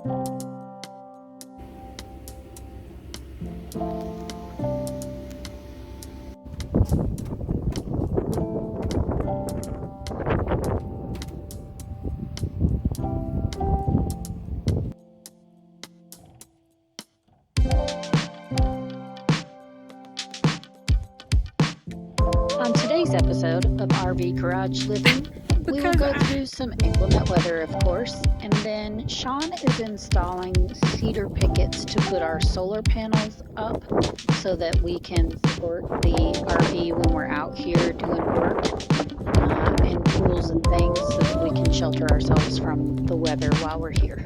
On today's episode of RV Garage Living, we will go through some inclement weather, of course, and then Shawn is installing cedar pickets to put our solar panels up so that we can support the RV when we're out here doing work and tools and things so that we can shelter ourselves from the weather while we're here.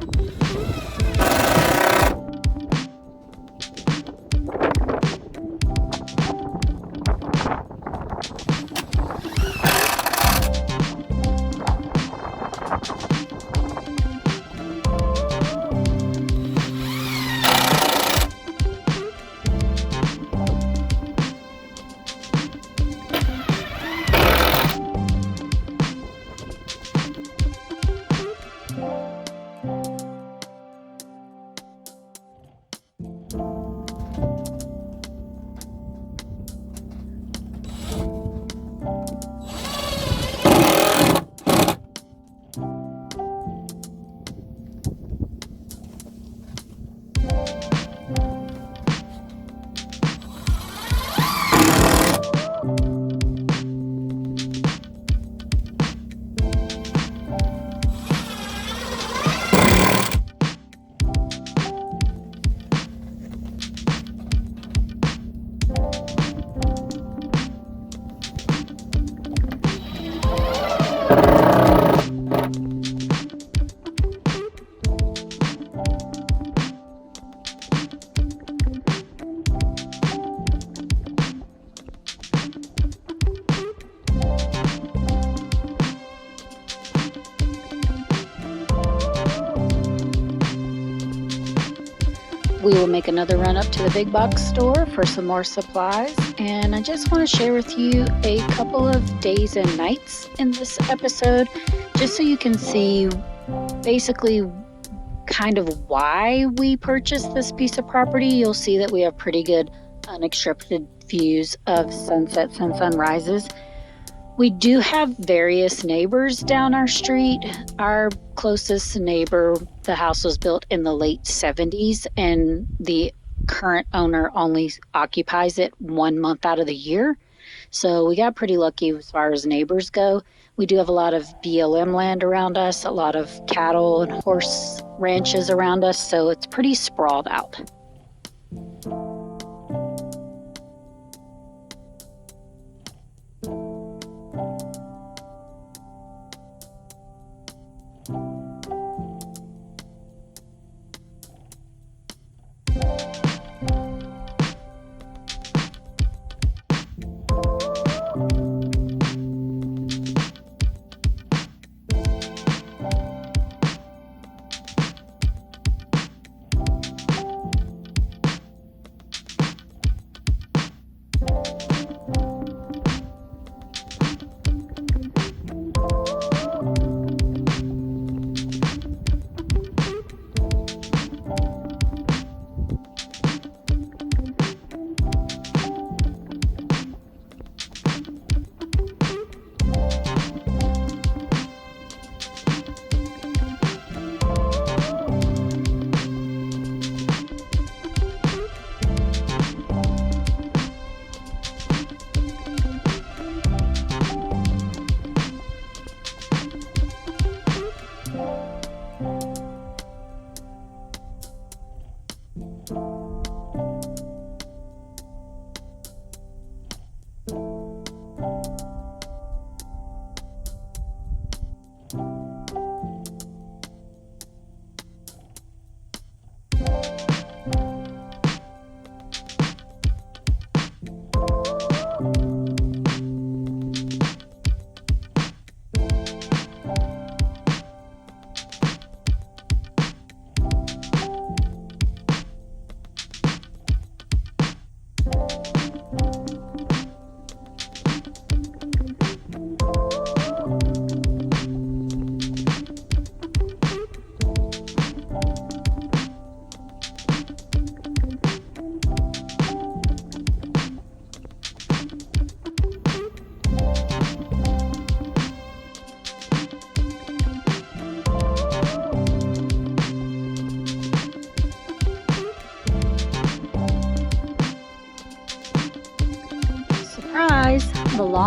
We will make another run up to the big box store for some more supplies, and I just want to share with you a couple of days and nights in this episode just so you can see basically kind of why we purchased this piece of property. You'll see that we have pretty good unobstructed views of sunsets and sunrises. We do have various neighbors down our street. Our closest neighbor, the house was built in the late 70s, and the current owner only occupies it 1 month out of the year. So we got pretty lucky as far as neighbors go. We do have a lot of BLM land around us, a lot of cattle and horse ranches around us, so it's pretty sprawled out.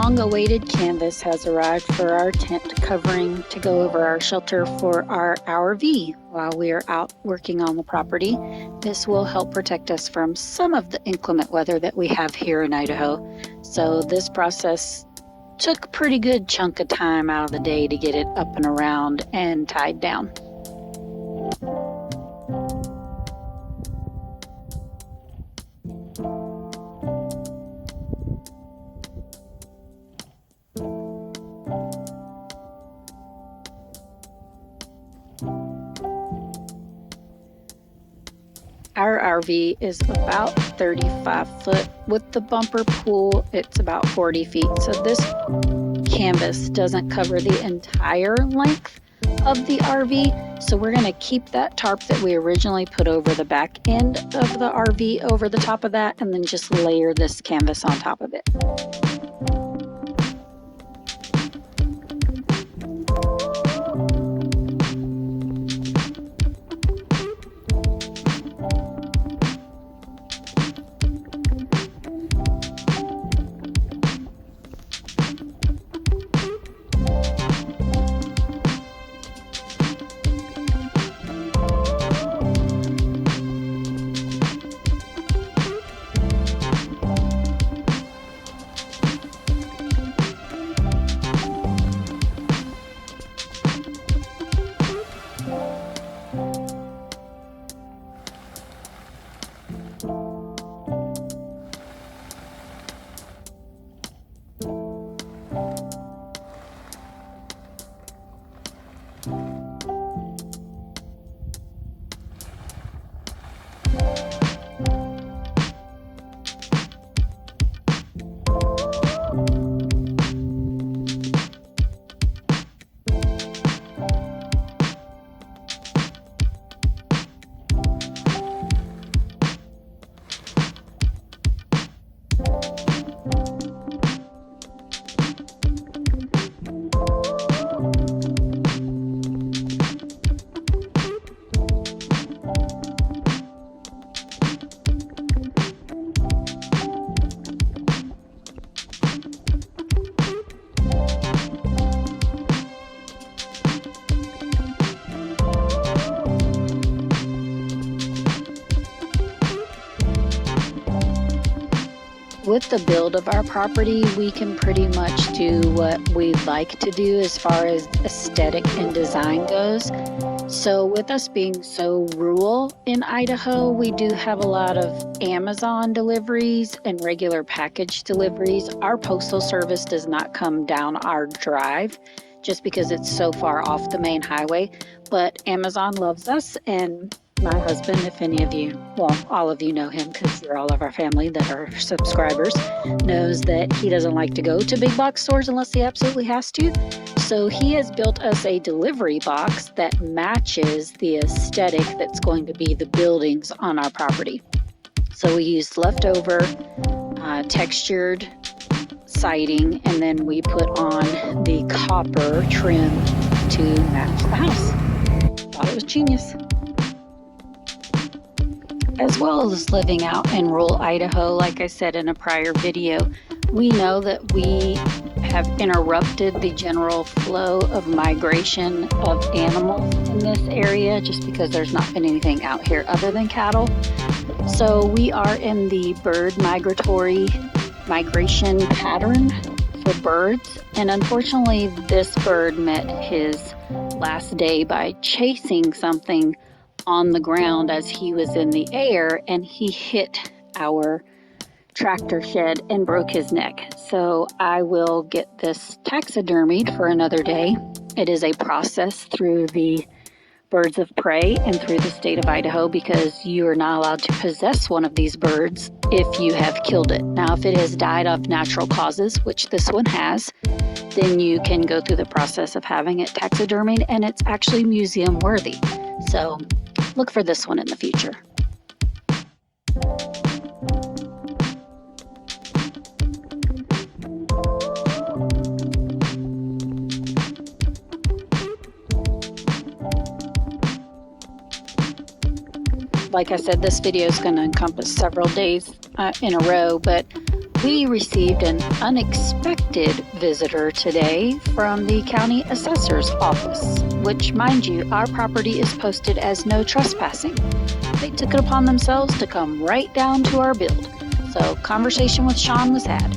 long-awaited canvas has arrived for our tent covering to go over our shelter for our RV while we are out working on the property. This will help protect us from some of the inclement weather that we have here in Idaho. So this process took a pretty good chunk of time out of the day to get it up and around and tied down. Our RV is about 35 foot. With the bumper pool, it's about 40 feet. So this canvas doesn't cover the entire length of the RV. So we're going to keep that tarp that we originally put over the back end of the RV over the top of that, and then just layer this canvas on top of it. With the build of our property, we can pretty much do what we like to do as far as aesthetic and design goes. So with us being so rural in Idaho, we do have a lot of Amazon deliveries and regular package deliveries. Our postal service does not come down our drive just because it's so far off the main highway, but Amazon loves us, and my husband, if any of you, well, all of you know him because you're all of our family that are subscribers, knows that he doesn't like to go to big box stores unless he absolutely has to. So he has built us a delivery box that matches the aesthetic that's going to be the buildings on our property. So we used leftover textured siding, and then we put on the copper trim to match the house. Thought it was genius. As well as living out in rural Idaho, like I said in a prior video, we know that we have interrupted the general flow of migration of animals in this area just because there's not been anything out here other than cattle. So we are in the bird migration pattern for birds, and unfortunately this bird met his last day by chasing something on the ground as he was in the air, and he hit our tractor shed and broke his neck. So I will get this taxidermied for another day. It is a process through the birds of prey and through the state of Idaho because you are not allowed to possess one of these birds if you have killed it. Now, if it has died of natural causes, which this one has, then you can go through the process of having it taxidermied, and it's actually museum worthy. So look for this one in the future. Like I said, this video is going to encompass several days in a row, but We received an unexpected visitor today from the county assessor's office, which, mind you, our property is posted as no trespassing. They took it upon themselves to come right down to our build. So conversation with Shawn was had.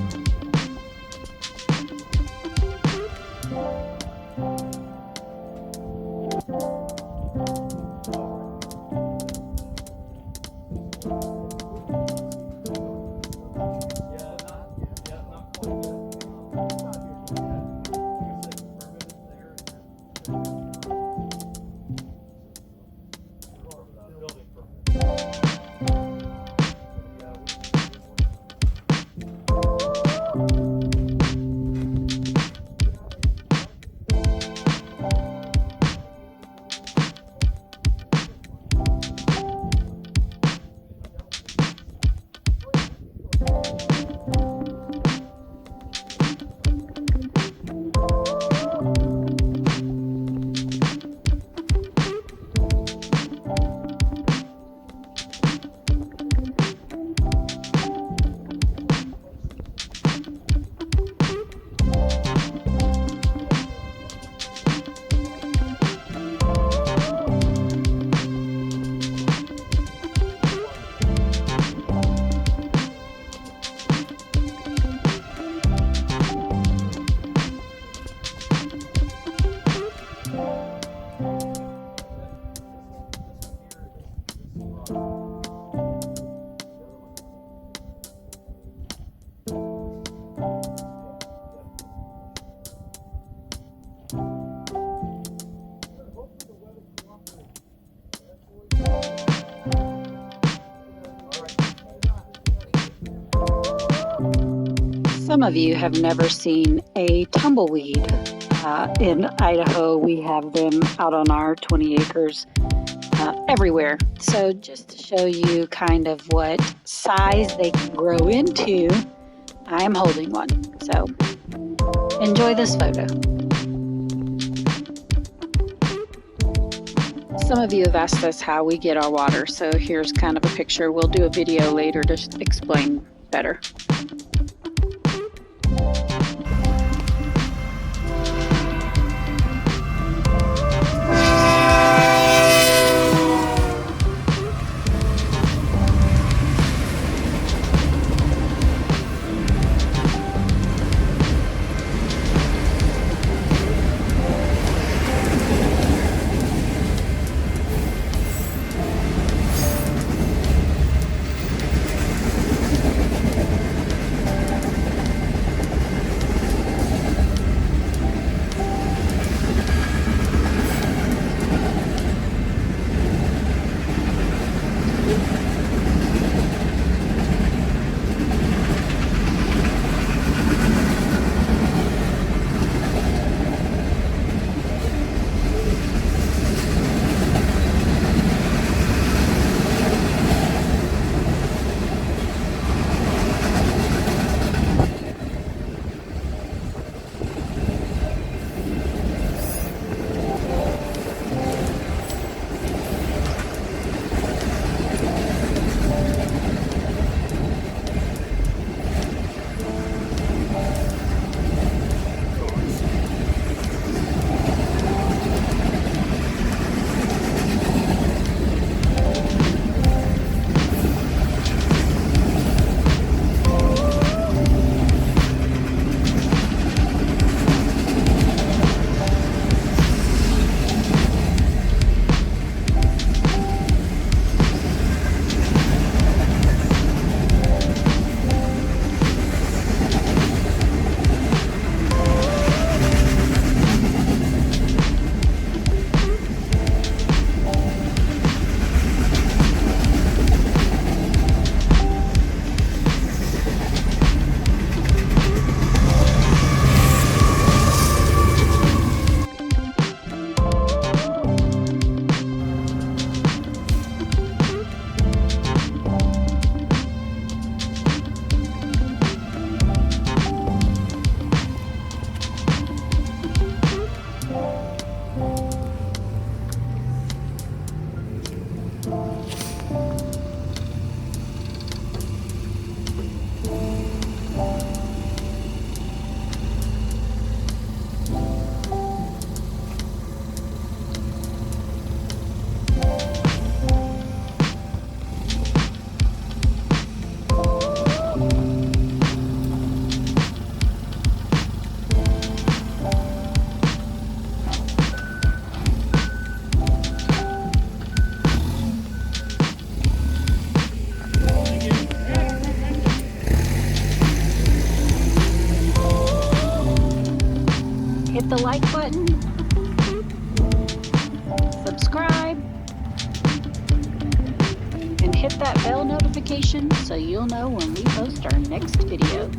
Some of you have never seen a tumbleweed. In Idaho, we have them out on our 20 acres everywhere. So just to show you kind of what size they can grow into, I am holding one. So enjoy this photo. Some of you have asked us how we get our water, so here's kind of a picture. We'll do a video later to explain better. hit that bell notification so you'll know when we post our next video.